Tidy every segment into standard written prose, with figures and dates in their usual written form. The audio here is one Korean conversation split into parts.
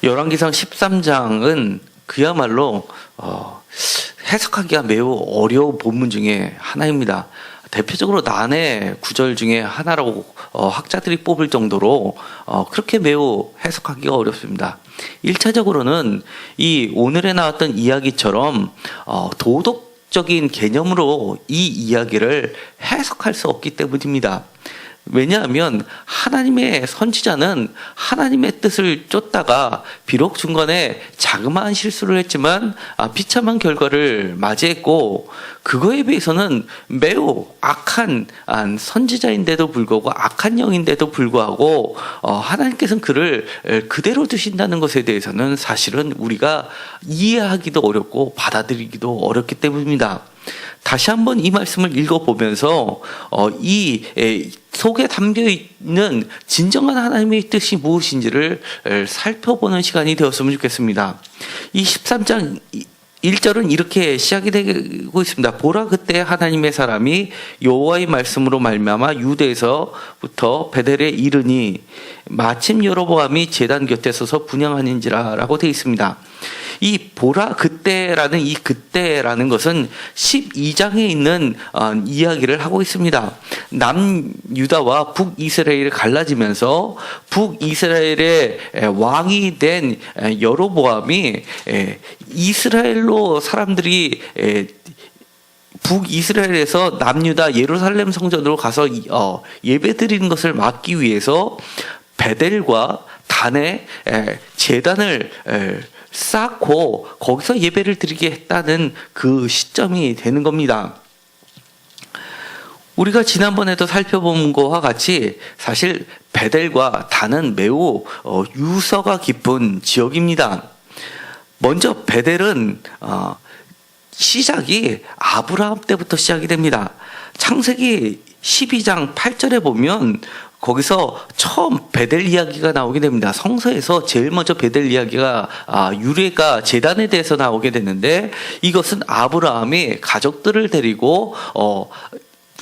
열왕기상 13장은 그야말로 해석하기가 매우 어려운 본문 중에 하나입니다. 대표적으로 난해 구절 중에 하나라고 학자들이 뽑을 정도로 그렇게 매우 해석하기가 어렵습니다. 1차적으로는 이 오늘에 나왔던 이야기처럼 도덕적인 개념으로 이 이야기를 해석할 수 없기 때문입니다. 왜냐하면 하나님의 선지자는 하나님의 뜻을 쫓다가 비록 중간에 자그마한 실수를 했지만 비참한 결과를 맞이했고, 그거에 비해서는 매우 악한 선지자인데도 불구하고, 악한 영인데도 불구하고 하나님께서는 그를 그대로 두신다는 것에 대해서는 사실은 우리가 이해하기도 어렵고 받아들이기도 어렵기 때문입니다. 다시 한번 이 말씀을 읽어보면서 이 속에 담겨있는 진정한 하나님의 뜻이 무엇인지를 살펴보는 시간이 되었으면 좋겠습니다. 이 13장 1절은 이렇게 시작이 되고 있습니다. 보라, 그때 하나님의 사람이 여호와의 말씀으로 말미암아 유대에서부터 베델에 이르니 마침 여로보암이 제단 곁에 서서 분향하는지라 라고 되어 있습니다. 이 보라 그때라는 이 그때라는 것은 12장에 있는 이야기를 하고 있습니다. 남유다와 북이스라엘이 갈라지면서 북이스라엘의 왕이 된 여로보암이 이스라엘로 사람들이 북이스라엘에서 남유다 예루살렘 성전으로 가서 예배드리는 것을 막기 위해서 베델과 단에 제단을 쌓고 거기서 예배를 드리게 했다는 그 시점이 되는 겁니다. 우리가 지난번에도 살펴본 것과 같이 사실 베델과 단은 매우 유서가 깊은 지역입니다. 먼저 베델은 시작이 아브라함 때부터 시작이 됩니다. 창세기 12장 8절에 보면 거기서 처음 베델 이야기가 나오게 됩니다. 성서에서 제일 먼저 베델 이야기가 유래가 제단에 대해서 나오게 되는데, 이것은 아브라함이 가족들을 데리고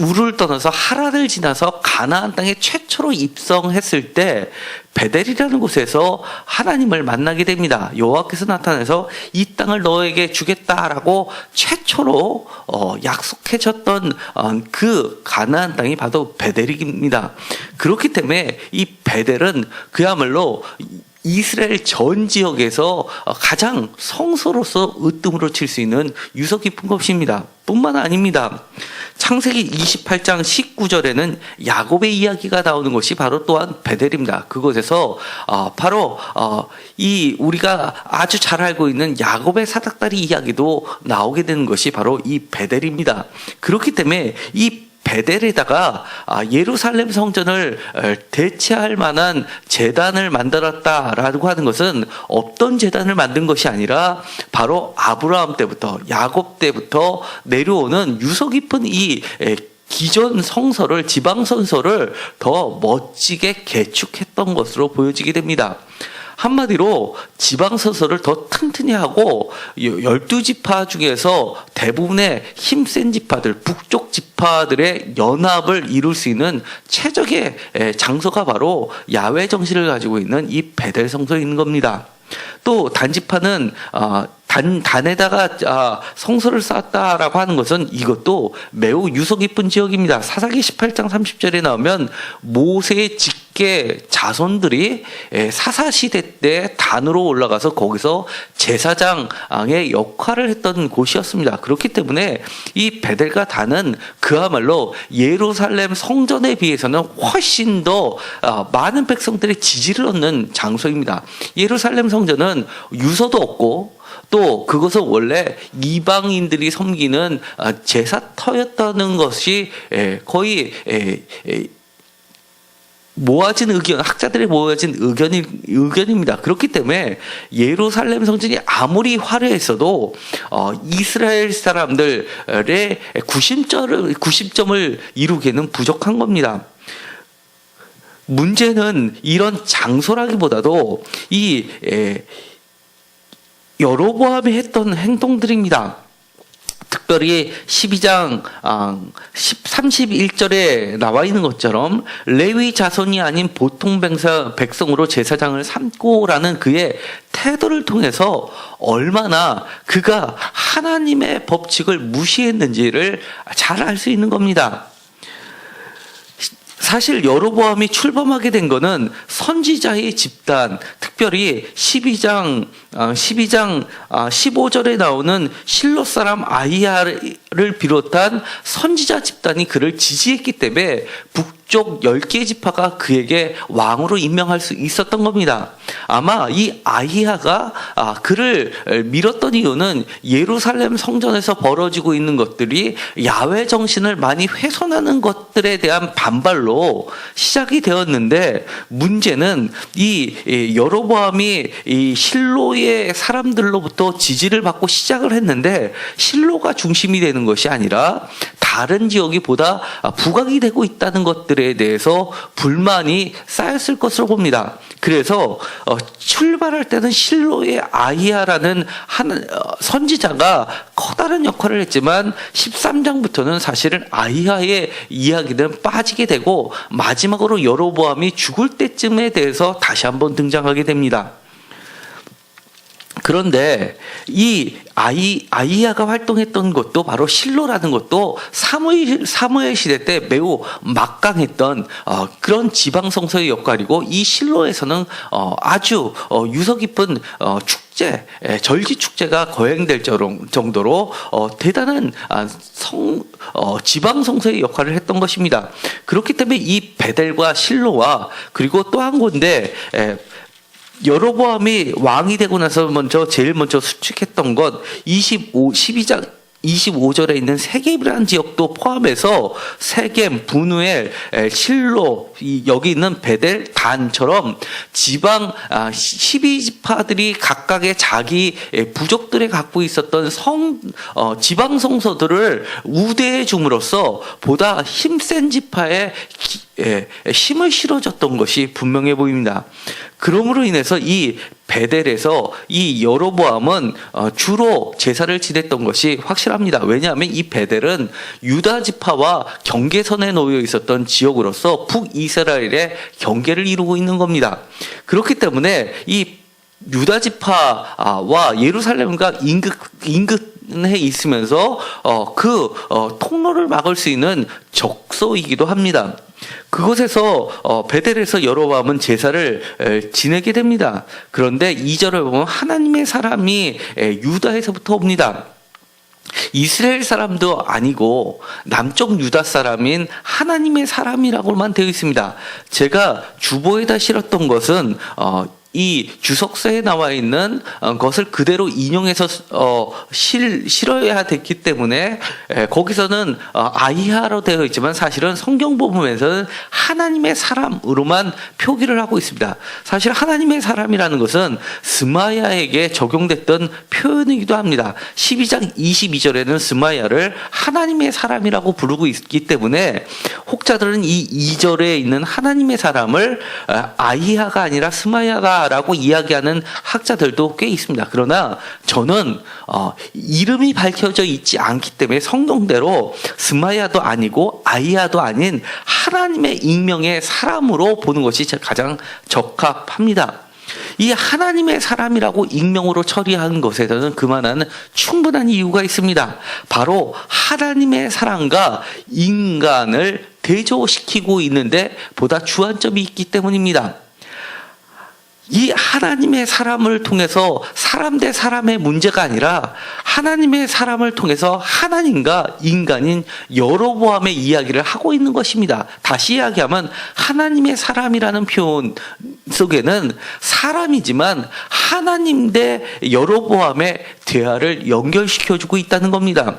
우르를 떠나서 하란을 지나서 가나안 땅에 최초로 입성했을 때 베델이라는 곳에서 하나님을 만나게 됩니다. 여호와께서 나타나서 이 땅을 너에게 주겠다라고 최초로 약속해줬던 그 가나안 땅이 바로 베델입니다. 그렇기 때문에 이 베델은 그야말로 이스라엘 전 지역에서 가장 성소로서 으뜸으로 칠 수 있는 유서 깊은 곳입니다. 뿐만 아닙니다. 창세기 28장 19절에는 야곱의 이야기가 나오는 것이 바로 또한 베델입니다. 그곳에서 바로 이 우리가 아주 잘 알고 있는 야곱의 사닥다리 이야기도 나오게 되는 것이 바로 이 베델입니다. 그렇기 때문에 이 베델에다가 예루살렘 성전을 대체할 만한 제단을 만들었다라고 하는 것은 없던 제단을 만든 것이 아니라 바로 아브라함 때부터 야곱 때부터 내려오는 유서 깊은 이 기존 성서를, 지방 성서를 더 멋지게 개축했던 것으로 보여지게 됩니다. 한마디로 지방서서를 더 튼튼히 하고 12지파 중에서 대부분의 힘센 지파들, 북쪽 지파들의 연합을 이룰 수 있는 최적의 장소가 바로 야훼 정신을 가지고 있는 이 베델 성소에 있는 겁니다. 또 단지파는 단에다가 성소를 쌓았다라고 하는 것은 이것도 매우 유서 깊은 지역입니다. 사사기 18장 30절에 나오면 모세의 직계 자손들이 사사시대 때 단으로 올라가서 거기서 제사장의 역할을 했던 곳이었습니다. 그렇기 때문에 이 베델과 단은 그야말로 예루살렘 성전에 비해서는 훨씬 더 많은 백성들의 지지를 얻는 장소입니다. 예루살렘 성전은 유서도 없고 또 그것은 원래 이방인들이 섬기는 제사터였다는 것이 거의 모아진 의견, 학자들이 모아진 의견입니다. 그렇기 때문에 예루살렘 성전이 아무리 화려했어도 이스라엘 사람들의 90점을 이루기에는 부족한 겁니다. 문제는 이런 장소라기보다도 여로보암이 했던 행동들입니다. 특별히 12장 31절에 나와 있는 것처럼 레위 자손이 아닌 보통 백성으로 제사장을 삼고라는 그의 태도를 통해서 얼마나 그가 하나님의 법칙을 무시했는지를 잘 알 수 있는 겁니다. 사실 여로보암이 출범하게 된 것은 선지자의 집단, 특별히 12장 15절에 나오는 실로 사람 아히야를 비롯한 선지자 집단이 그를 지지했기 때문에 북쪽 10개 지파가 그에게 왕으로 임명할 수 있었던 겁니다. 아마 이 아히야가 그를 밀었던 이유는 예루살렘 성전에서 벌어지고 있는 것들이 야훼 정신을 많이 훼손하는 것들에 대한 반발로 시작이 되었는데, 문제는 이 여로보암이 이 실로의 사람들로부터 지지를 받고 시작을 했는데 실로가 중심이 되는 것이 아니라 다른 지역이 보다 부각이 되고 있다는 것들에 대해서 불만이 쌓였을 것으로 봅니다. 그래서 출발할 때는 실로의 아히야라는 선지자가 커다란 역할을 했지만 13장부터는 사실은 아히야의 이야기는 빠지게 되고 마지막으로 여로보암이 죽을 때쯤에 대해서 다시 한번 등장하게 됩니다. 그런데 이 아히야가 활동했던 것도 바로 실로라는 것도 사무엘 시대 때 매우 막강했던 그런 지방 성소의 역할이고, 이 실로에서는 아주 유서 깊은 축제, 절기 축제가 거행될 정도로 대단한 지방 성소의 역할을 했던 것입니다. 그렇기 때문에 이 베델과 실로와, 그리고 또 한 군데 여로보암이 왕이 되고 나서 제일 먼저 수축했던 것 12장 25절에 있는 세겜이라는 지역도 포함해서 세겜, 분우엘, 실로, 여기 있는 베델, 단처럼 지방 12지파들이 각각의 자기 부족들이 갖고 있었던 지방 성소들을 우대해 줌으로써 보다 힘센 지파에 힘을 실어줬던 것이 분명해 보입니다. 그러므로 인해서 이 베델에서 이 여로보암은 주로 제사를 지냈던 것이 확실합니다. 왜냐하면 이 베델은 유다 지파와 경계선에 놓여 있었던 지역으로서 북이스라엘의 경계를 이루고 있는 겁니다. 그렇기 때문에 이 유다 지파와 예루살렘과 인근해 있으면서 통로를 막을 수 있는 적소이기도 합니다. 그곳에서 베델에서 여로보암은 제사를 지내게 됩니다. 그런데 2절을 보면 하나님의 사람이 유다에서부터 옵니다. 이스라엘 사람도 아니고 남쪽 유다 사람인 하나님의 사람이라고만 되어 있습니다. 제가 주보에다 실었던 것은 이 주석서에 나와 있는 것을 그대로 인용해서 실어야 됐기 때문에 거기서는 아히야로 되어 있지만 사실은 성경 본문에서는 하나님의 사람으로만 표기를 하고 있습니다. 사실 하나님의 사람이라는 것은 스마야에게 적용됐던 표현이기도 합니다. 12장 22절에는 스마야를 하나님의 사람이라고 부르고 있기 때문에 혹자들은 이 2절에 있는 하나님의 사람을 아히야가 아니라 스마야가 라고 이야기하는 학자들도 꽤 있습니다. 그러나 저는 이름이 밝혀져 있지 않기 때문에 성경대로 스마야도 아니고 아히야도 아닌 하나님의 익명의 사람으로 보는 것이 가장 적합합니다. 이 하나님의 사람이라고 익명으로 처리한 것에서는 그만한 충분한 이유가 있습니다. 바로 하나님의 사랑과 인간을 대조시키고 있는데 보다 주안점이 있기 때문입니다. 이 하나님의 사람을 통해서 사람 대 사람의 문제가 아니라 하나님의 사람을 통해서 하나님과 인간인 여로보암의 이야기를 하고 있는 것입니다. 다시 이야기하면 하나님의 사람이라는 표현 속에는 사람이지만 하나님 대 여로보암의 대화를 연결시켜주고 있다는 겁니다.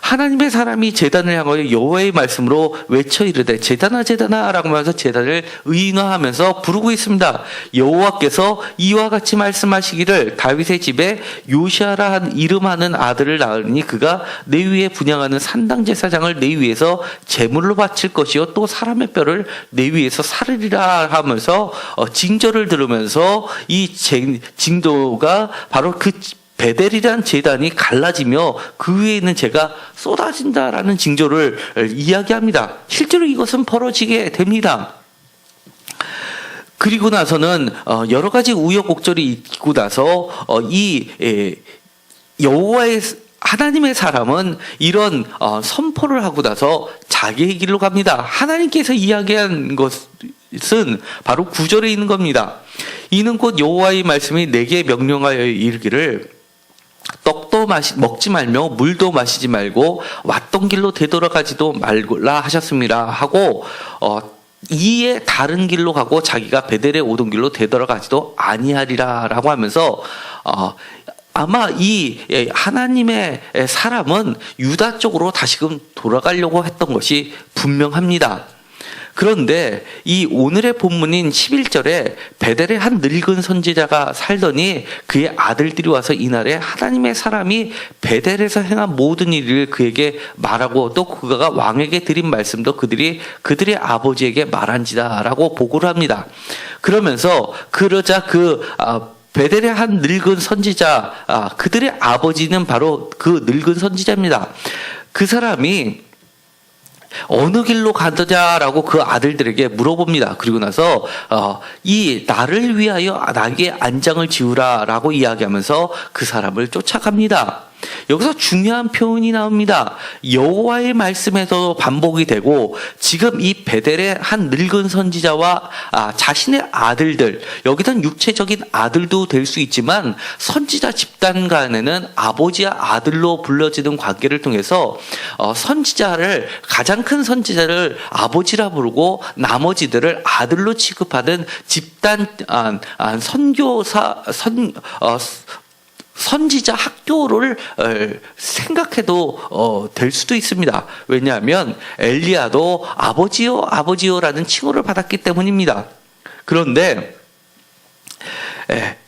하나님의 사람이 제단을 향하여 여호와의 말씀으로 외쳐 이르되 제단아 제단아 라고 하면서 제단을 의인화하면서 부르고 있습니다. 여호와께서 이와 같이 말씀하시기를 다윗의 집에 요시아라 한 이름하는 아들을 낳으니 그가 내 위에 분향하는 산당 제사장을 내 위에서 제물로 바칠 것이요 또 사람의 뼈를 내 위에서 사르리라 하면서 징조를 들으면서 이 징조가 바로 그 베델이란 제단이 갈라지며 그 위에 있는 재가 쏟아진다라는 징조를 이야기합니다. 실제로 이것은 벌어지게 됩니다. 그리고 나서는 여러 가지 우여곡절이 있고 나서 이 여호와의 하나님의 사람은 이런 선포를 하고 나서 자기의 길로 갑니다. 하나님께서 이야기한 것은 바로 9절에 있는 겁니다. 이는 곧 여호와의 말씀이 내게 명령하여 이르기를 떡도 먹지 말며 물도 마시지 말고 왔던 길로 되돌아가지도 말라 하셨습니다 하고 이에 다른 길로 가고 자기가 베델에 오던 길로 되돌아가지도 아니하리라 라고 하면서 아마 이 하나님의 사람은 유다 쪽으로 다시금 돌아가려고 했던 것이 분명합니다. 그런데 이 오늘의 본문인 11절에 베델에 한 늙은 선지자가 살더니 그의 아들들이 와서 이날에 하나님의 사람이 베델에서 행한 모든 일을 그에게 말하고 또 그가 왕에게 드린 말씀도 그들의 아버지에게 말한지다라고 보고를 합니다. 그러면서 그러자 베델의 한 늙은 선지자, 그들의 아버지는 바로 그 늙은 선지자입니다. 그 사람이 어느 길로 가느냐라고 그 아들들에게 물어봅니다. 그리고 나서 이 나를 위하여 나에게 안장을 지으라라고 이야기하면서 그 사람을 쫓아갑니다. 여기서 중요한 표현이 나옵니다. 여호와의 말씀에서 반복이 되고 지금 이 베델의 한 늙은 선지자와 자신의 아들들, 여기는 육체적인 아들도 될 수 있지만 선지자 집단 간에는 아버지와 아들로 불려지는 관계를 통해서 선지자를, 가장 큰 선지자를 아버지라 부르고 나머지들을 아들로 취급하는 집단 선지자 학교를 생각해도 될 수도 있습니다. 왜냐하면 엘리야도 아버지요라는 칭호를 받았기 때문입니다. 그런데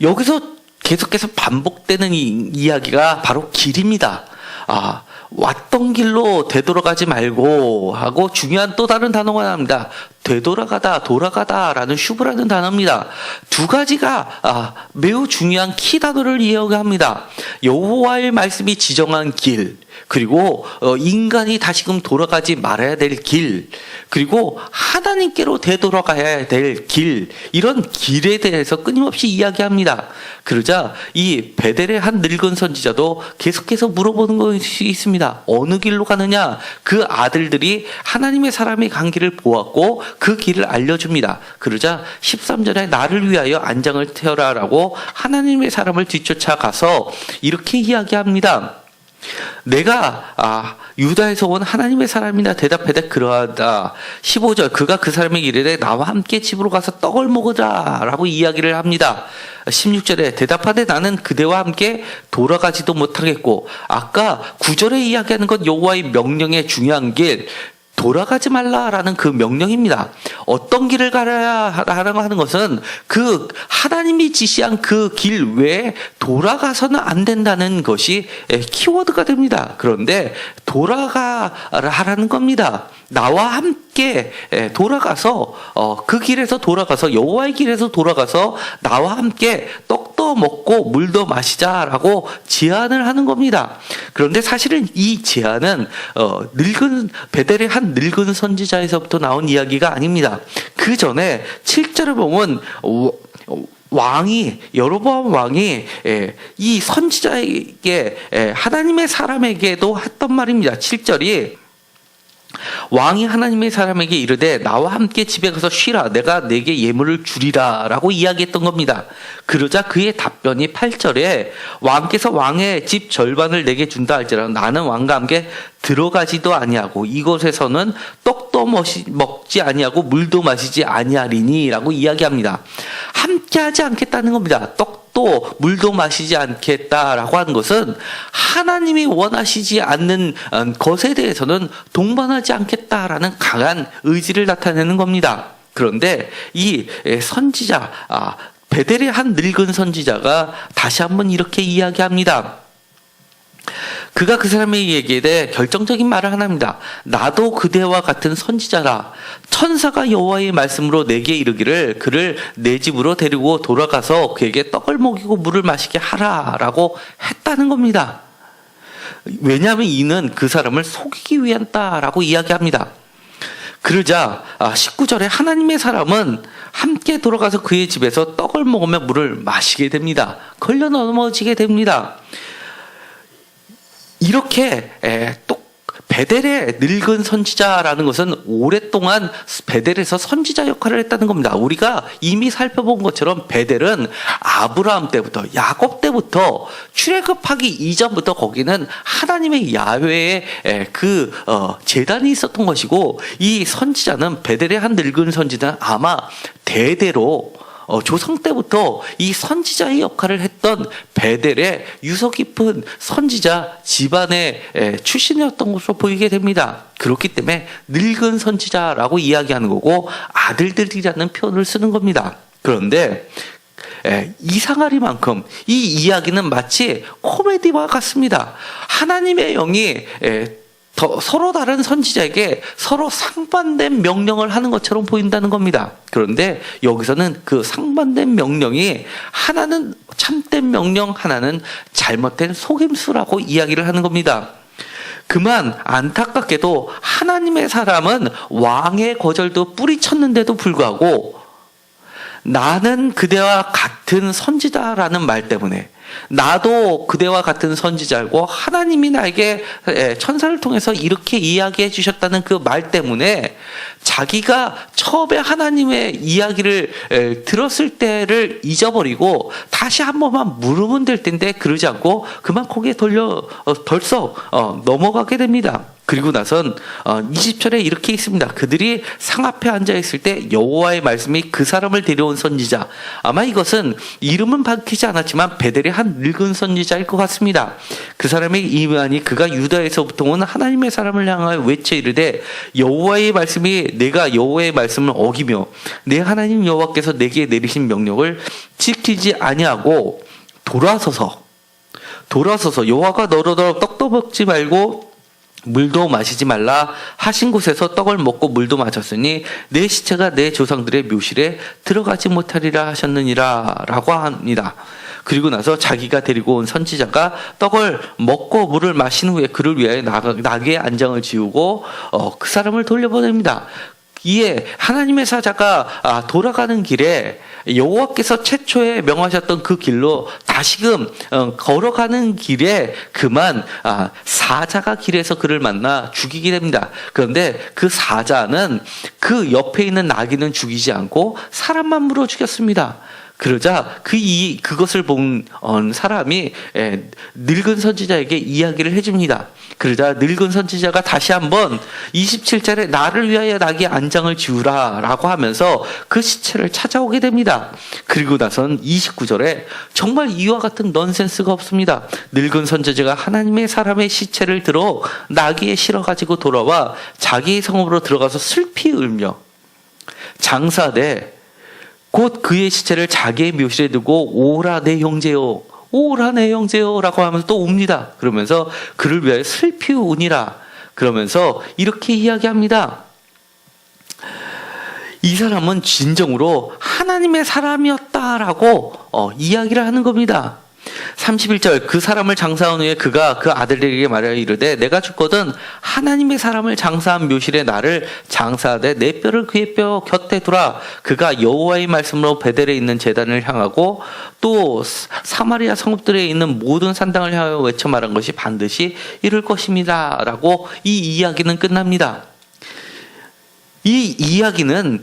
여기서 계속해서 반복되는 이야기가 바로 길입니다. 왔던 길로 되돌아가지 말고 하고 중요한 또 다른 단어가 나옵니다. 되돌아가다, 돌아가다라는 슈브라는 단어입니다. 두 가지가 매우 중요한 키 단어를 이야기합니다. 여호와의 말씀이 지정한 길, 그리고 인간이 다시금 돌아가지 말아야 될 길, 그리고 하나님께로 되돌아가야 될 길, 이런 길에 대해서 끊임없이 이야기합니다. 그러자 이 베델의 한 늙은 선지자도 계속해서 물어보는 것이 있습니다. 어느 길로 가느냐? 그 아들들이 하나님의 사람이 간 길을 보았고 그 길을 알려줍니다. 그러자 13절에 나를 위하여 안장을 태워라라고 하나님의 사람을 뒤쫓아가서 이렇게 이야기합니다. 내가 유다에서 온 하나님의 사람이나 대답하되 그러하다. 15절 그가 그 사람에게 이르되 나와 함께 집으로 가서 떡을 먹으라 라고 이야기를 합니다. 16절에 대답하되 나는 그대와 함께 돌아가지도 못하겠고, 아까 9절에 이야기하는 건 여호와의 명령의 중요한 길, 돌아가지 말라라는 그 명령입니다. 어떤 길을 가라라고 하는 것은 그 하나님이 지시한 그 길 외에 돌아가서는 안 된다는 것이 키워드가 됩니다. 그런데 돌아가라는 겁니다. 나와 함께 돌아가서 그 길에서 돌아가서 여호와의 길에서 돌아가서 나와 함께 떡도 먹고 물도 마시자라고 제안을 하는 겁니다. 그런데 사실은 이 제안은 베델의 한 늙은 선지자에서부터 나온 이야기가 아닙니다. 그 전에 7절을 보면 여로보암 왕이 이 선지자에게 하나님의 사람에게도 했던 말입니다. 7절이 왕이 하나님의 사람에게 이르되 나와 함께 집에 가서 쉬라, 내가 내게 예물을 주리라 라고 이야기했던 겁니다. 그러자 그의 답변이 8절에 왕께서 왕의 집 절반을 내게 준다 할지라도 나는 왕과 함께 들어가지도 아니하고 이곳에서는 떡도 먹지 아니하고 물도 마시지 아니하리니 라고 이야기합니다. 함께하지 않겠다는 겁니다. 떡도 물도 마시지 않겠다라고 하는 것은 하나님이 원하시지 않는 것에 대해서는 동반하지 않겠다라는 강한 의지를 나타내는 겁니다. 그런데 이 선지자, 베델의 한 늙은 선지자가 다시 한번 이렇게 이야기합니다. 그가 그 사람의 얘기에 대해 결정적인 말을 하나 합니다. 나도 그대와 같은 선지자라. 천사가 여호와의 말씀으로 내게 이르기를 그를 내 집으로 데리고 돌아가서 그에게 떡을 먹이고 물을 마시게 하라라고 했다는 겁니다. 왜냐하면 이는 그 사람을 속이기 위함이다라고 이야기합니다. 그러자 19절에 하나님의 사람은 함께 돌아가서 그의 집에서 떡을 먹으며 물을 마시게 됩니다. 걸려 넘어지게 됩니다. 이렇게 또 베델의 늙은 선지자라는 것은 오랫동안 베델에서 선지자 역할을 했다는 겁니다. 우리가 이미 살펴본 것처럼 베델은 아브라함 때부터 야곱 때부터 출애굽하기 이전부터 거기는 하나님의 야훼의 제단이 있었던 것이고, 이 선지자는 베델의 한 늙은 선지자는 아마 대대로 조상 때부터 이 선지자의 역할을 했던 베델의 유서 깊은 선지자 집안의 출신이었던 것으로 보이게 됩니다. 그렇기 때문에 늙은 선지자라고 이야기하는 거고 아들들이라는 표현을 쓰는 겁니다. 그런데 이상하리만큼 이 이야기는 마치 코미디와 같습니다. 하나님의 영이 서로 다른 선지자에게 서로 상반된 명령을 하는 것처럼 보인다는 겁니다. 그런데 여기서는 그 상반된 명령이 하나는 참된 명령, 하나는 잘못된 속임수라고 이야기를 하는 겁니다. 그만 안타깝게도 하나님의 사람은 왕의 거절도 뿌리쳤는데도 불구하고 나는 그대와 같은 선지자라는 말 때문에, 나도 그대와 같은 선지자고 하나님이 나에게 천사를 통해서 이렇게 이야기해 주셨다는 그 말 때문에 자기가 처음에 하나님의 이야기를 들었을 때를 잊어버리고 다시 한 번만 물으면 될 텐데 그러지 않고 그만 거기에 덜썩 넘어가게 됩니다. 그리고 나선 20절에 이렇게 있습니다. 그들이 상 앞에 앉아있을 때 여호와의 말씀이 그 사람을 데려온 선지자, 아마 이것은 이름은 밝히지 않았지만 베델의 한 늙은 선지자일 것 같습니다. 그 사람의 이만이 그가 유다에서부터 온 하나님의 사람을 향하여 외쳐 이르되 여호와의 말씀이 내가 여호와의 말씀을 어기며 내 하나님 여호와께서 내게 내리신 명령을 지키지 아니하고 돌아서서 여호와가 너로 떡도 먹지 말고 물도 마시지 말라 하신 곳에서 떡을 먹고 물도 마셨으니 내 시체가 내 조상들의 묘실에 들어가지 못하리라 하셨느니라 라고 합니다. 그리고 나서 자기가 데리고 온 선지자가 떡을 먹고 물을 마신 후에 그를 위하여 나귀의 안장을 지우고 그 사람을 돌려보냅니다. 이에 하나님의 사자가 돌아가는 길에 여호와께서 최초에 명하셨던 그 길로 다시금 걸어가는 길에 그만 사자가 길에서 그를 만나 죽이게 됩니다. 그런데 그 사자는 그 옆에 있는 나귀는 죽이지 않고 사람만 물어 죽였습니다. 그러자 그것을 본 사람이 늙은 선지자에게 이야기를 해줍니다. 그러자 늙은 선지자가 다시 한번 27절에 나를 위하여 나귀의 안장을 지우라 라고 하면서 그 시체를 찾아오게 됩니다. 그리고 나선 29절에 정말 이와 같은 넌센스가 없습니다. 늙은 선지자가 하나님의 사람의 시체를 들어 나귀에 실어가지고 돌아와 자기의 성읍으로 들어가서 슬피 울며 장사되 곧 그의 시체를 자기의 묘실에 두고 오라 내 형제요, 오라 내 형제요 라고 하면서 또 웁니다. 그러면서 그를 위하여 슬피 우니라 그러면서 이렇게 이야기합니다. 이 사람은 진정으로 하나님의 사람이었다라고 이야기를 하는 겁니다. 31절 그 사람을 장사한 후에 그가 그 아들에게 말하여 이르되 내가 죽거든 하나님의 사람을 장사한 묘실에 나를 장사하되 내 뼈를 그의 뼈 곁에 두라. 그가 여호와의 말씀으로 베델에 있는 제단을 향하고 또 사마리아 성읍들에 있는 모든 산당을 향하여 외쳐 말한 것이 반드시 이룰 것입니다 라고 이 이야기는 끝납니다. 이 이야기는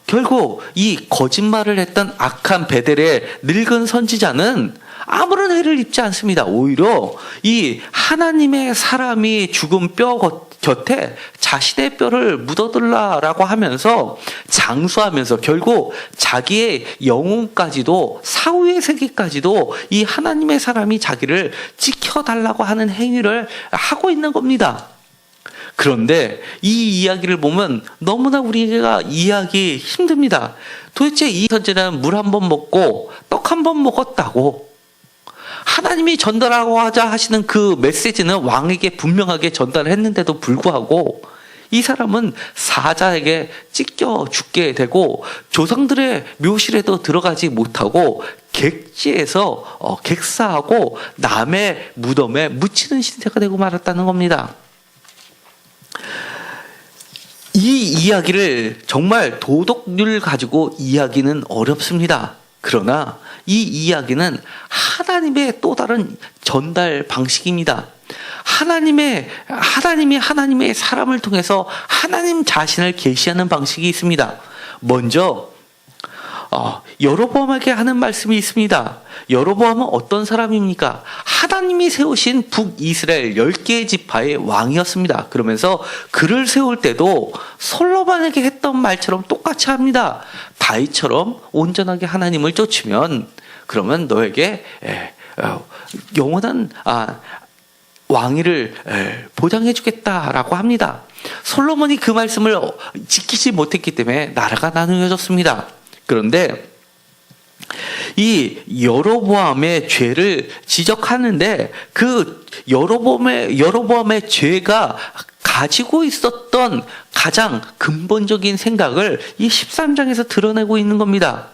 결국 이 거짓말을 했던 악한 베델의 늙은 선지자는 아무런 해를 입지 않습니다. 오히려 이 하나님의 사람이 죽은 뼈 곁에 자신의 뼈를 묻어둘라라고 하면서 장수하면서 결국 자기의 영혼까지도 사후의 세계까지도 이 하나님의 사람이 자기를 지켜달라고 하는 행위를 하고 있는 겁니다. 그런데 이 이야기를 보면 너무나 우리가 이해하기 힘듭니다. 도대체 이 선지자는 물 한 번 먹고 떡 한 번 먹었다고 하나님이 전달하고 하자 하시는 그 메시지는 왕에게 분명하게 전달을 했는데도 불구하고 이 사람은 사자에게 찢겨 죽게 되고 조상들의 묘실에도 들어가지 못하고 객지에서 객사하고 남의 무덤에 묻히는 신세가 되고 말았다는 겁니다. 이 이야기를 정말 도덕률 가지고 이야기는 어렵습니다. 그러나 이 이야기는 하나님의 또 다른 전달 방식입니다. 하나님이 하나님의 사람을 통해서 하나님 자신을 계시하는 방식이 있습니다. 먼저 여로보암에게 하는 말씀이 있습니다. 여로보암은 어떤 사람입니까? 하나님이 세우신 북이스라엘 10개의 지파의 왕이었습니다. 그러면서 그를 세울 때도 솔로몬에게 했던 말처럼 똑같이 합니다. 다윗처럼 온전하게 하나님을 쫓으면 그러면 너에게 영원한 왕위를 보장해 주겠다라고 합니다. 솔로몬이 그 말씀을 지키지 못했기 때문에 나라가 나누어졌습니다. 그런데 이 여로보암의 죄를 지적하는데 그 여로보암의 죄가 가지고 있었던 가장 근본적인 생각을 이 13장에서 드러내고 있는 겁니다.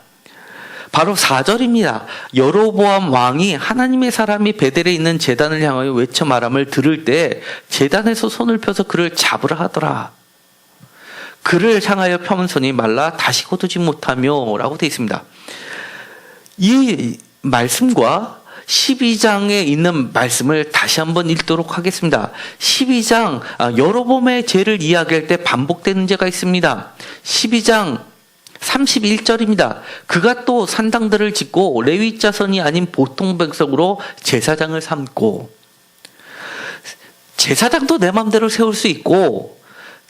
바로 4절입니다. 여로보암 왕이 하나님의 사람이 베델에 있는 제단을 향하여 외쳐 말함을 들을 때 제단에서 손을 펴서 그를 잡으라 하더라. 그를 향하여 펴은 손이 말라 다시 거두지 못하며 라고 되어 있습니다. 이 말씀과 12장에 있는 말씀을 다시 한번 읽도록 하겠습니다. 12장 여로보암의 죄를 이야기할 때 반복되는 죄가 있습니다. 12장 31절입니다. 그가 또 산당들을 짓고 레위 자손이 아닌 보통 백성으로 제사장을 삼고, 제사장도 내 마음대로 세울 수 있고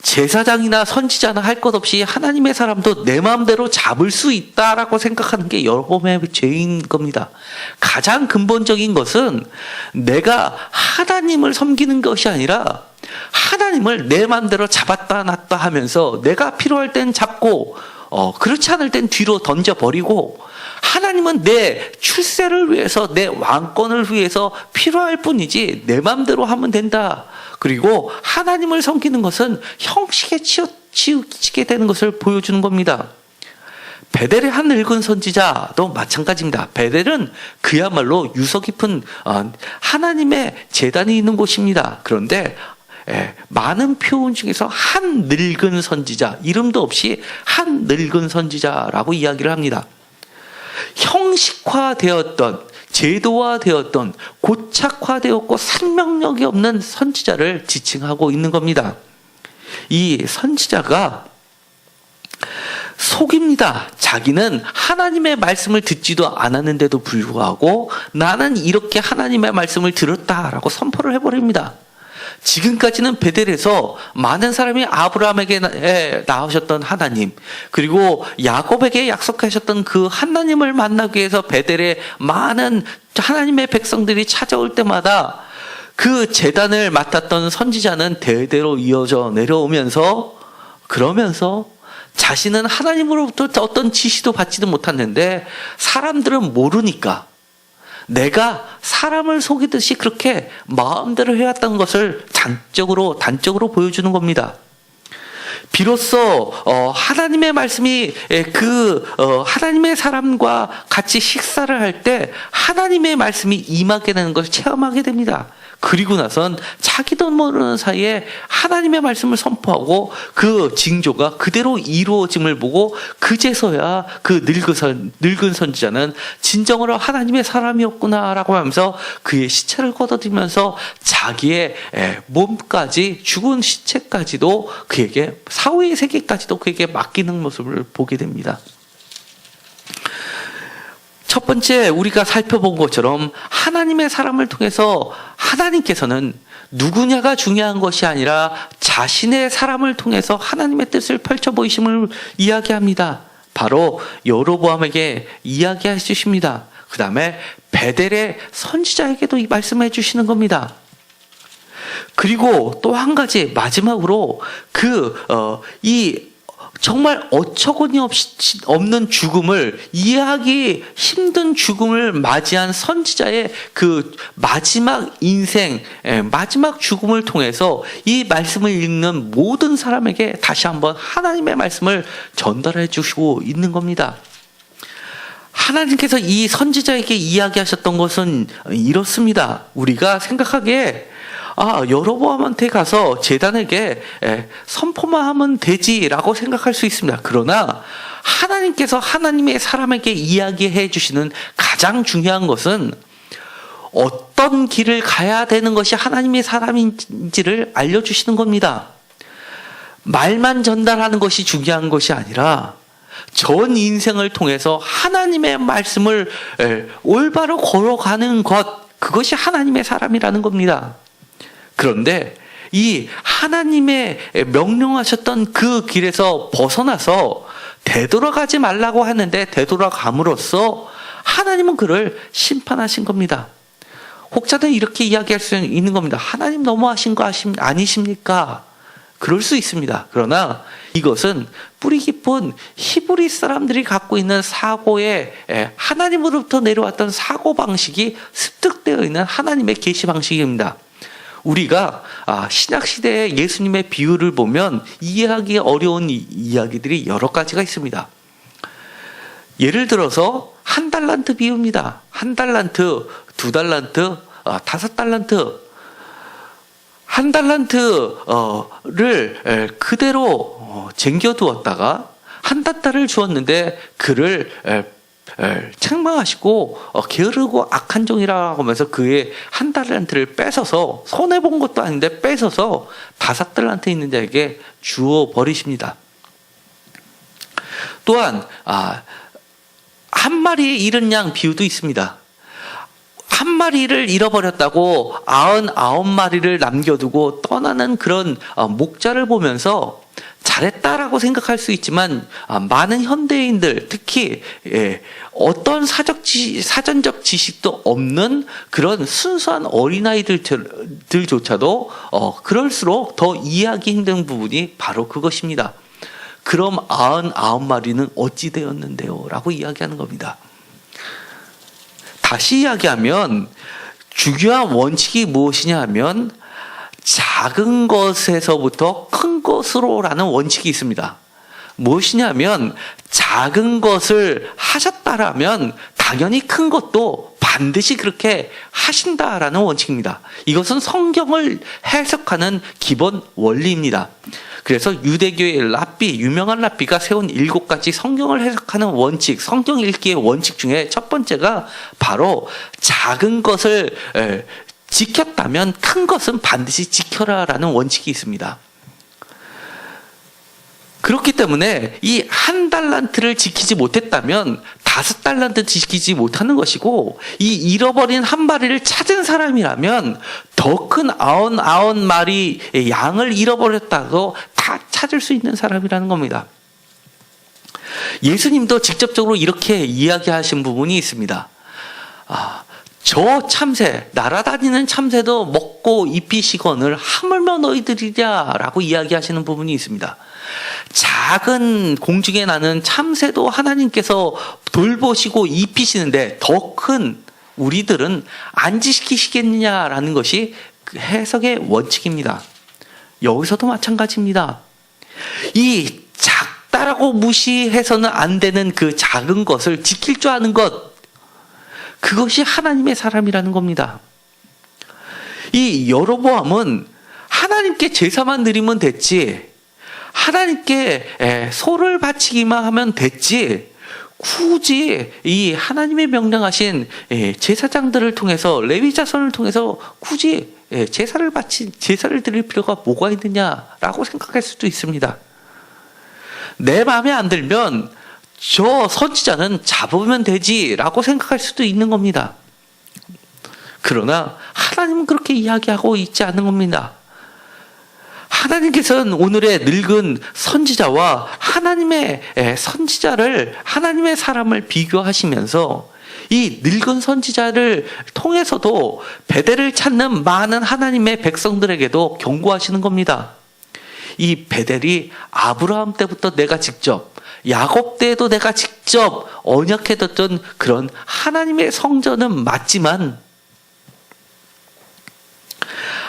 제사장이나 선지자나 할 것 없이 하나님의 사람도 내 마음대로 잡을 수 있다라고 생각하는 게 여로보암의 죄인 겁니다. 가장 근본적인 것은 내가 하나님을 섬기는 것이 아니라 하나님을 내 마음대로 잡았다 놨다 하면서 내가 필요할 땐 잡고 그렇지 않을 땐 뒤로 던져버리고, 하나님은 내 출세를 위해서 내 왕권을 위해서 필요할 뿐이지 내 마음대로 하면 된다. 그리고 하나님을 섬기는 것은 형식에 치우치게 되는 것을 보여주는 겁니다. 베델의 한 늙은 선지자도 마찬가지입니다. 베델은 그야말로 유서 깊은 하나님의 제단이 있는 곳입니다. 그런데 많은 표현 중에서 한 늙은 선지자, 이름도 없이 한 늙은 선지자라고 이야기를 합니다. 형식화되었던, 제도화되었던, 고착화되었고 생명력이 없는 선지자를 지칭하고 있는 겁니다. 이 선지자가 속입니다. 자기는 하나님의 말씀을 듣지도 않았는데도 불구하고 나는 이렇게 하나님의 말씀을 들었다라고 선포를 해버립니다. 지금까지는 베델에서 많은 사람이 아브라함에게 나오셨던 하나님, 그리고 야곱에게 약속하셨던 그 하나님을 만나기 위해서 베델에 많은 하나님의 백성들이 찾아올 때마다 그 제단을 맡았던 선지자는 대대로 이어져 내려오면서, 그러면서 자신은 하나님으로부터 어떤 지시도 받지도 못했는데 사람들은 모르니까 내가 사람을 속이듯이 그렇게 마음대로 해왔던 것을 단적으로 보여주는 겁니다. 비로소 하나님의 말씀이 하나님의 사람과 같이 식사를 할 때 하나님의 말씀이 임하게 되는 것을 체험하게 됩니다. 그리고 나선 자기도 모르는 사이에 하나님의 말씀을 선포하고 그 징조가 그대로 이루어짐을 보고 그제서야 그 늙은 선지자는 진정으로 하나님의 사람이었구나라고 하면서 그의 시체를 걷어들면서 자기의 몸까지, 죽은 시체까지도 그에게, 사후의 세계까지도 그에게 맡기는 모습을 보게 됩니다. 첫 번째 우리가 살펴본 것처럼 하나님의 사람을 통해서 하나님께서는 누구냐가 중요한 것이 아니라 자신의 사람을 통해서 하나님의 뜻을 펼쳐 보이심을 이야기합니다. 바로 여로보암에게 이야기해 주십니다. 그 다음에 베델의 선지자에게도 이 말씀해 주시는 겁니다. 그리고 또 한 가지 마지막으로 이 정말 어처구니 없는 죽음을, 이해하기 힘든 죽음을 맞이한 선지자의 그 마지막 인생, 마지막 죽음을 통해서 이 말씀을 읽는 모든 사람에게 다시 한번 하나님의 말씀을 전달해 주시고 있는 겁니다. 하나님께서 이 선지자에게 이야기하셨던 것은 이렇습니다. 우리가 생각하기에 여로보암한테 가서 제단에게 선포만 하면 되지라고 생각할 수 있습니다. 그러나 하나님께서 하나님의 사람에게 이야기해 주시는 가장 중요한 것은 어떤 길을 가야 되는 것이 하나님의 사람인지를 알려주시는 겁니다. 말만 전달하는 것이 중요한 것이 아니라 전 인생을 통해서 하나님의 말씀을 올바로 걸어가는 것, 그것이 하나님의 사람이라는 겁니다. 그런데 이 하나님의 명령하셨던 그 길에서 벗어나서 되돌아가지 말라고 하는데 되돌아감으로써 하나님은 그를 심판하신 겁니다. 혹자는 이렇게 이야기할 수 있는 겁니다. 하나님 너무하신 거 아니십니까? 그럴 수 있습니다. 그러나 이것은 뿌리 깊은 히브리 사람들이 갖고 있는 사고에 하나님으로부터 내려왔던 사고 방식이 습득되어 있는 하나님의 계시 방식입니다. 우리가 신약 시대의 예수님의 비유를 보면 이해하기 어려운 이야기들이 여러 가지가 있습니다. 예를 들어서 1달란트 비유입니다. 1달란트, 2달란트, 5달란트. 1달란트를 그대로 쟁겨두었다가 1달란트를 주었는데 그를 책망하시고 게으르고 악한 종이라고 하면서 그의 1달란트를 뺏어서, 손해본 것도 아닌데 뺏어서 5달란트 있는 자에게 주어 버리십니다. 또한 한 마리의 잃은 양 비유도 있습니다. 한 마리를 잃어버렸다고 99마리를 남겨두고 떠나는 그런 목자를 보면서 잘했다라고 생각할 수 있지만 많은 현대인들, 특히 어떤 사전적 지식도 없는 그런 순수한 어린아이들조차도 그럴수록 더 이해하기 힘든 부분이 바로 그것입니다. 그럼 99마리는 어찌 되었는데요? 라고 이야기하는 겁니다. 다시 이야기하면 중요한 원칙이 무엇이냐 하면 작은 것에서부터 큰 것으로라는 원칙이 있습니다. 무엇이냐면 작은 것을 하셨다라면 당연히 큰 것도 반드시 그렇게 하신다라는 원칙입니다. 이것은 성경을 해석하는 기본 원리입니다. 그래서 유대교의 유명한 랍비가 세운 7가지 성경을 해석하는 원칙, 성경 읽기의 원칙 중에 첫 번째가 바로 작은 것을 지켰다면 큰 것은 반드시 지켜라라는 원칙이 있습니다. 그렇기 때문에 이 1달란트를 지키지 못했다면 5달란트 지키지 못하는 것이고, 이 잃어버린 한 마리를 찾은 사람이라면 더 큰 99마리 양을 잃어버렸다고 다 찾을 수 있는 사람이라는 겁니다. 예수님도 직접적으로 이렇게 이야기하신 부분이 있습니다. 저 참새, 날아다니는 참새도 먹고 입히시거늘 하물며 너희들이랴라고 이야기하시는 부분이 있습니다. 작은 공중에 나는 참새도 하나님께서 돌보시고 입히시는데 더 큰 우리들은 안 지키시겠느냐라는 것이 그 해석의 원칙입니다. 여기서도 마찬가지입니다. 이 작다라고 무시해서는 안 되는 그 작은 것을 지킬 줄 아는 것, 그것이 하나님의 사람이라는 겁니다. 이 여로보암은 하나님께 제사만 드리면 됐지, 하나님께 소를 바치기만 하면 됐지, 굳이 이 하나님의 명령하신 제사장들을 통해서, 레위 자손을 통해서 굳이 제사를 드릴 필요가 뭐가 있느냐라고 생각할 수도 있습니다. 내 마음에 안 들면 저 선지자는 잡으면 되지라고 생각할 수도 있는 겁니다. 그러나 하나님은 그렇게 이야기하고 있지 않는 겁니다. 하나님께서는 오늘의 늙은 선지자와 하나님의 선지자를, 하나님의 사람을 비교하시면서 이 늙은 선지자를 통해서도 베델을 찾는 많은 하나님의 백성들에게도 경고하시는 겁니다. 이 베델이 아브라함 때부터 내가 직접, 야곱 때에도 내가 직접 언약해뒀던 그런 하나님의 성전은 맞지만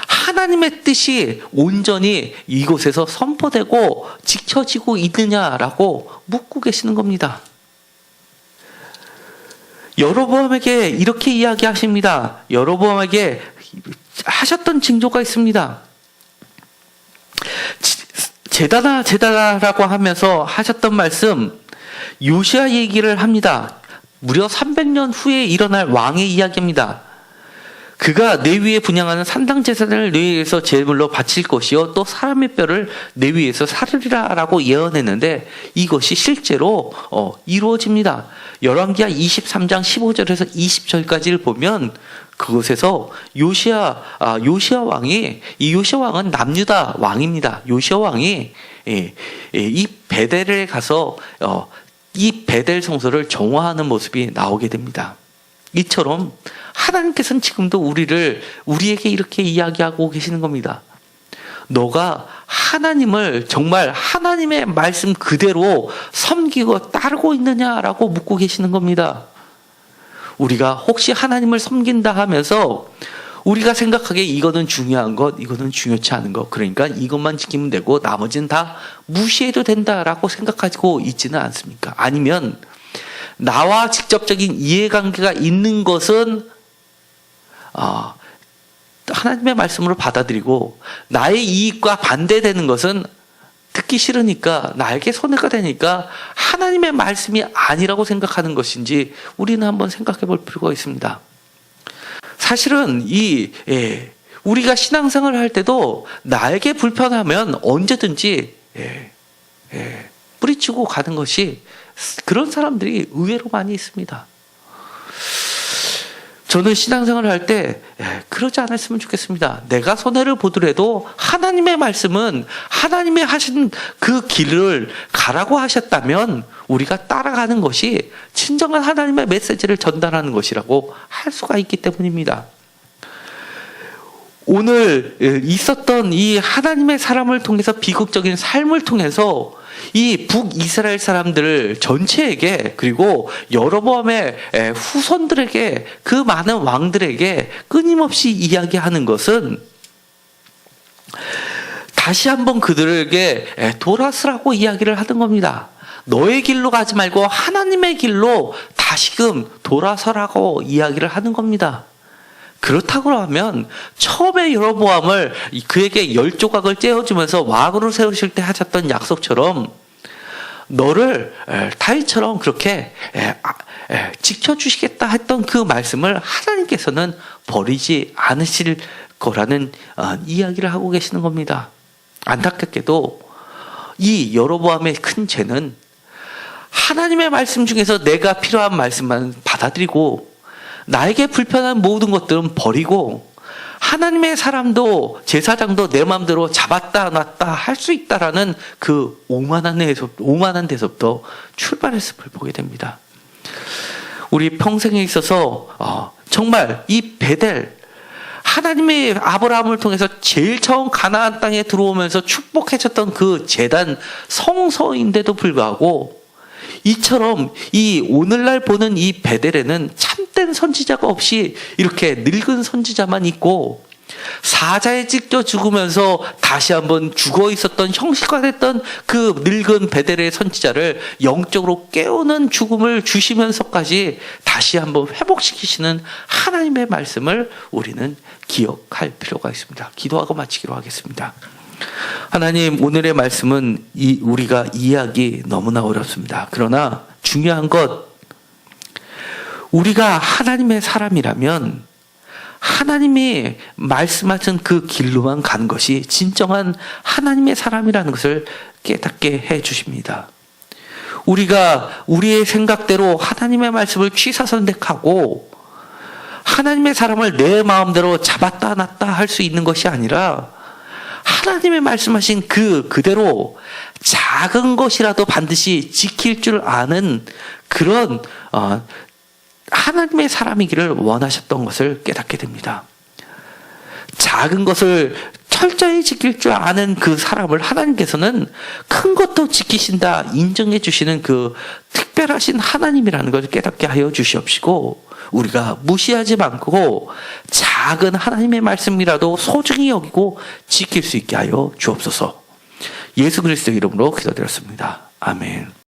하나님의 뜻이 온전히 이곳에서 선포되고 지켜지고 있느냐라고 묻고 계시는 겁니다. 여로보암에게 이렇게 이야기하십니다. 여로보암에게 하셨던 징조가 있습니다. 제다라고 하면서 하셨던 말씀, 요시야 얘기를 합니다. 무려 300년 후에 일어날 왕의 이야기입니다. 그가 내 위에 분양하는 산당 제사를 내 위에서 제물로 바칠 것이요 또 사람의 뼈를 내 위에서 사르리라 라고 예언했는데 이것이 실제로 이루어집니다. 열왕기하 23장 15절에서 20절까지를 보면 그곳에서 요시야 왕이, 이 요시야 왕은 남유다 왕입니다. 요시야 왕이 이 베델에 가서 이 베델 성소를 정화하는 모습이 나오게 됩니다. 이처럼 하나님께서는 지금도 우리에게 이렇게 이야기하고 계시는 겁니다. 너가 하나님을 정말 하나님의 말씀 그대로 섬기고 따르고 있느냐라고 묻고 계시는 겁니다. 우리가 혹시 하나님을 섬긴다 하면서 우리가 생각하기에 이거는 중요한 것, 이거는 중요치 않은 것, 그러니까 이것만 지키면 되고 나머지는 다 무시해도 된다라고 생각하고 있지는 않습니까? 아니면 나와 직접적인 이해관계가 있는 것은 하나님의 말씀으로 받아들이고 나의 이익과 반대되는 것은 듣기 싫으니까 나에게 손해가 되니까 하나님의 말씀이 아니라고 생각하는 것인지 우리는 한번 생각해 볼 필요가 있습니다. 사실은 우리가 신앙생활을 할 때도 나에게 불편하면 언제든지 뿌리치고 가는 것이, 그런 사람들이 의외로 많이 있습니다. 저는 신앙생활을 할 때 그러지 않았으면 좋겠습니다. 내가 손해를 보더라도 하나님의 말씀은 하나님이 하신 그 길을 가라고 하셨다면 우리가 따라가는 것이 진정한 하나님의 메시지를 전달하는 것이라고 할 수가 있기 때문입니다. 오늘 있었던 이 하나님의 사람을 통해서 비극적인 삶을 통해서 이 북이스라엘 사람들 전체에게, 그리고 여로보암의 후손들에게, 그 많은 왕들에게 끊임없이 이야기하는 것은 다시 한번 그들에게 돌아서라고 이야기를 하는 겁니다. 너의 길로 가지 말고 하나님의 길로 다시금 돌아서라고 이야기를 하는 겁니다. 그렇다고 하면 처음에 여로보암을 그에게 10조각을 째어주면서 왕으로 세우실 때 하셨던 약속처럼 너를 다윗처럼 그렇게 지켜주시겠다 했던 그 말씀을 하나님께서는 버리지 않으실 거라는 이야기를 하고 계시는 겁니다. 안타깝게도 이 여로보암의 큰 죄는 하나님의 말씀 중에서 내가 필요한 말씀만 받아들이고 나에게 불편한 모든 것들은 버리고 하나님의 사람도 제사장도 내 마음대로 잡았다 놨다 할 수 있다라는 그 오만한 데서부터 출발했음을 보게 됩니다. 우리 평생에 있어서 정말 이 베델, 하나님의 아브라함을 통해서 제일 처음 가나안 땅에 들어오면서 축복해줬던 그 제단 성소인데도 불구하고 이처럼 이 오늘날 보는 이 베델에는 참된 선지자가 없이 이렇게 늙은 선지자만 있고 사자에 찢겨 죽으면서 다시 한번 죽어 있었던 형식화됐던 그 늙은 베델의 선지자를 영적으로 깨우는 죽음을 주시면서까지 다시 한번 회복시키시는 하나님의 말씀을 우리는 기억할 필요가 있습니다. 기도하고 마치기로 하겠습니다. 하나님, 오늘의 말씀은 우리가 이해하기 너무나 어렵습니다. 그러나 중요한 것, 우리가 하나님의 사람이라면 하나님이 말씀하신 그 길로만 가는 것이 진정한 하나님의 사람이라는 것을 깨닫게 해 주십니다. 우리가 우리의 생각대로 하나님의 말씀을 취사선택하고 하나님의 사람을 내 마음대로 잡았다 놨다 할 수 있는 것이 아니라 하나님의 말씀하신 그대로 작은 것이라도 반드시 지킬 줄 아는 그런 하나님의 사람이기를 원하셨던 것을 깨닫게 됩니다. 작은 것을 철저히 지킬 줄 아는 그 사람을 하나님께서는 큰 것도 지키신다 인정해 주시는 그 특별하신 하나님이라는 것을 깨닫게 하여 주시옵시고, 우리가 무시하지 않고 작은 하나님의 말씀이라도 소중히 여기고 지킬 수 있게 하여 주옵소서. 예수 그리스도의 이름으로 기도드렸습니다. 아멘.